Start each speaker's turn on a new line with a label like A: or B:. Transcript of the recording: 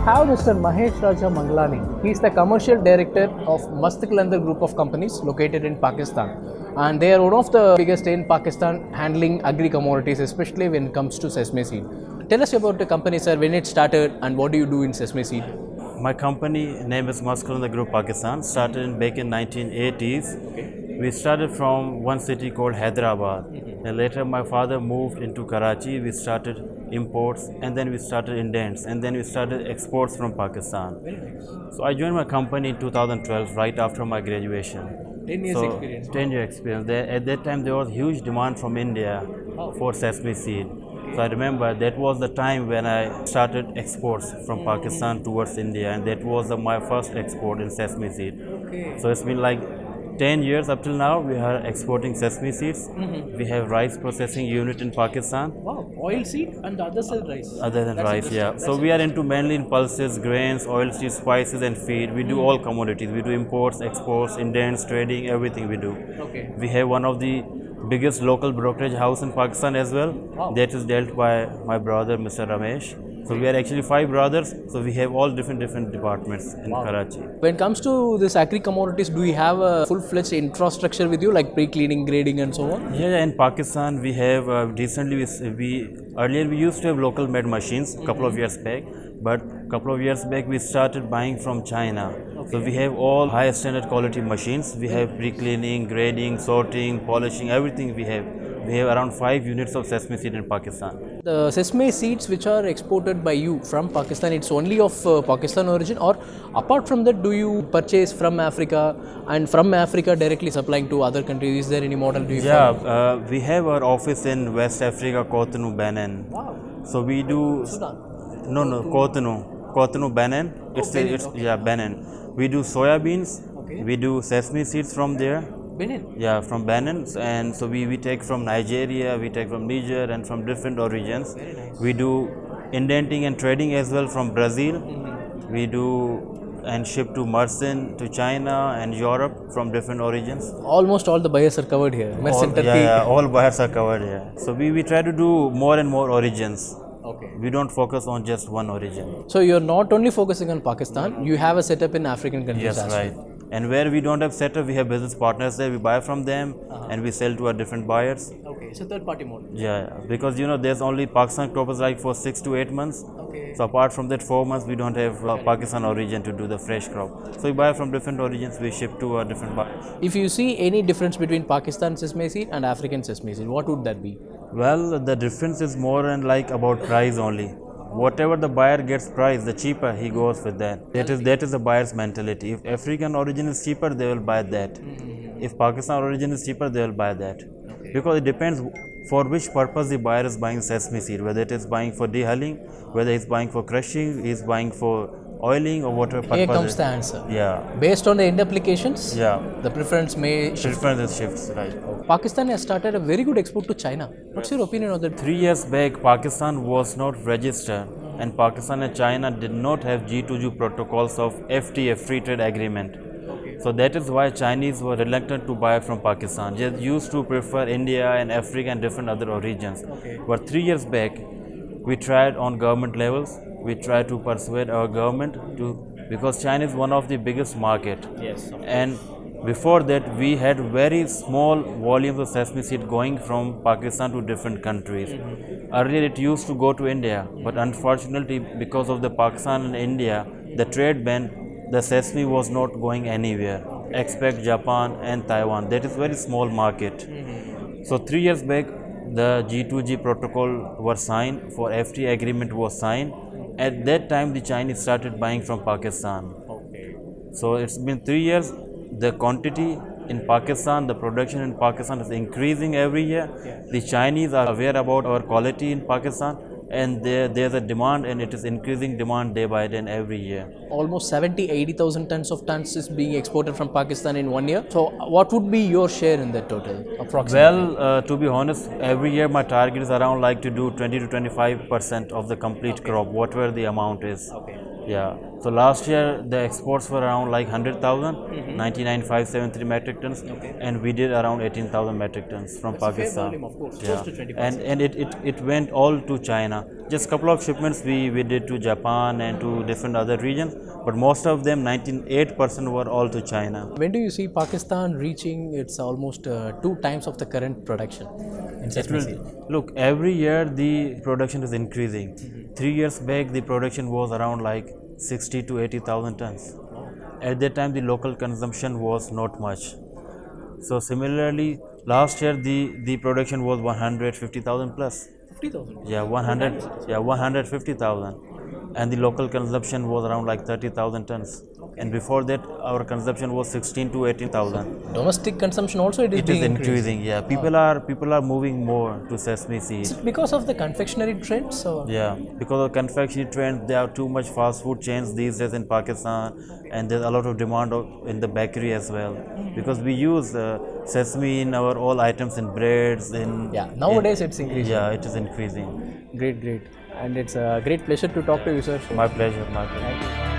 A: have Mr. Mahesh Manglani. He is the commercial director of Mast Qalander group of companies located in Pakistan. And they are one of the biggest in Pakistan handling agri commodities, especially when it comes to sesame seed. Tell us about the company, sir, when it started and what do you do in sesame seed?
B: My company name is Mast Qalander Group Pakistan. Started back in 1980s.
A: Okay.
B: We started from one city called Hyderabad. And later my father moved into Karachi. We started imports and then we started indents and then we started exports from Pakistan.
A: Very nice.
B: So I joined my company in 2012 right after my graduation.
A: 10 years experience.
B: 10 year experience. At that time there was huge demand from India for sesame seed. So I remember that was the time when I started exports from Pakistan towards India, and that was my first export in sesame seed.
A: Okay.
B: So it's been like 10 years up till now. We are exporting sesame seeds. We have rice processing unit in Pakistan.
A: Wow, oil seed and the other side rice.
B: Other than
A: That's
B: rice, yeah. So we are into mainly in pulses, grains, oilseeds, spices and feed. We do all commodities. We do imports, exports, indents, trading, everything we do.
A: Okay.
B: We have one of the biggest local brokerage house in Pakistan as well.
A: Wow.
B: That is dealt by my brother, Mr. Ramesh. So we are actually 5 brothers. So we have all different departments in Karachi.
A: When it comes to this agri commodities, do you have a full-fledged infrastructure with you, like pre-cleaning, grading, and so on?
B: Yeah, in Pakistan we have recently we earlier we used to have local made machines couple of years back, but couple of years back we started buying from China. So we have all high standard quality machines. We have pre-cleaning, grading, sorting, polishing, everything we have. We have around 5 units of sesame seed in Pakistan.
A: The sesame seeds which are exported by you from Pakistan, it's only of Pakistan origin, or apart from that, do you purchase from Africa and from Africa directly supplying to other countries? Is there any model do you follow?
B: Yeah, we have our office in West Africa, Cotonou, Benin.
A: Wow.
B: So we do Cotonou, Benin. Benin. We do soya beans.
A: Okay.
B: We do sesame seeds from there.
A: Benin.
B: Yeah, from Benin, and so we take from Nigeria, we take from Niger, and from different origins.
A: Very nice.
B: We do indenting and trading as well from Brazil. We do and ship to Mersin, to China and Europe from different origins.
A: Almost all the buyers are covered here. Mersin, Turkey.
B: All buyers are covered here. So we try to do more and more origins.
A: Okay.
B: We don't focus on just one origin.
A: So you're not only focusing on Pakistan, you have a setup in African countries
B: Yes,
A: as
B: right. And where we don't have setup, we have business partners there. We buy from them and we sell to our different buyers.
A: Okay, so third party model.
B: Yeah, because there's only Pakistan croppers like for 6 to 8 months.
A: Okay.
B: So apart from that 4 months, we don't have Pakistan origin to do the fresh crop. So we buy from different origins, we ship to our different buyers.
A: If you see any difference between Pakistan sesame seed and African sesame seed, what would that be?
B: Well, the difference is more and like about price only. Whatever the buyer gets price, the cheaper he goes with that. That is the buyer's mentality. If African origin is cheaper, they will buy that. If Pakistan origin is cheaper, they will buy that. Because it depends for which purpose the buyer is buying sesame seed. Whether it is buying for dehulling, whether he's buying for crushing, he's buying for oiling, or whatever purpose.
A: Here comes the answer.
B: Yeah.
A: Based on the end applications,
B: Yeah.
A: the preference may shift.
B: Preference shifts, right.
A: Pakistan has started a very good export to China. What's your opinion on that?
B: 3 years back, Pakistan was not registered, and Pakistan and China did not have G2G protocols of FTA, Free Trade Agreement. So that is why Chinese were reluctant to buy from Pakistan. They used to prefer India and Africa and different other regions. But 3 years back, we tried on government levels. We tried to persuade our government to, because China is one of the biggest market.
A: Yes.
B: And before that, we had very small volumes of sesame seed going from Pakistan to different countries. Earlier, it used to go to India, but unfortunately, because of the Pakistan and India, the trade ban, the sesame was not going anywhere, except Japan and Taiwan. That is very small market. So 3 years back, the G2G protocol was signed, for FTA agreement was signed. At that time, the Chinese started buying from Pakistan. So it's been 3 years. The quantity in Pakistan, the production in Pakistan is increasing every year. The Chinese are aware about our quality in Pakistan, and there's a demand, and it is increasing demand day by day and every year.
A: Almost 80,000 tons is being exported from Pakistan in 1 year. So what would be your share in that total, approximately?
B: Well, to be honest, every year my target is around like to do 20 to 25% of the complete crop, whatever the amount is.
A: Okay.
B: Yeah. So last year the exports were around like 100,000, 99,573 metric tons, and we did around 18,000 metric tons from Pakistan.
A: volume, of course,
B: Yeah,
A: close to 20%.
B: and it went all to China. Just couple of shipments we did to Japan and to different other regions, but most of them, 98% were all to China.
A: When do you see Pakistan reaching its almost 2 times of the current production in sesame seed?
B: Look, every year the production is increasing. 3 years back, the production was around like 60 to 80,000 tons. At that time, the local consumption was not much. So similarly, last year the production was 150,000 plus.
A: 50,000.
B: Yeah, 150,000, and the local consumption was around like 30,000 tons. And before that, our consumption was 16 to 18,000.
A: Domestic consumption also it is
B: It is
A: being increased.
B: increasing. Yeah, people are moving more to sesame seed.
A: Because of the confectionery trends or
B: Yeah, because of confectionery trend, there are too much fast food chains these days in Pakistan, and there's a lot of demand in the bakery as well. Because we use sesame in our all items, in breads, in
A: nowadays it's increasing.
B: yeah, it is increasing.
A: Great. And it's a great pleasure to talk to you, sir.
B: My pleasure. My pleasure.
A: Thank you.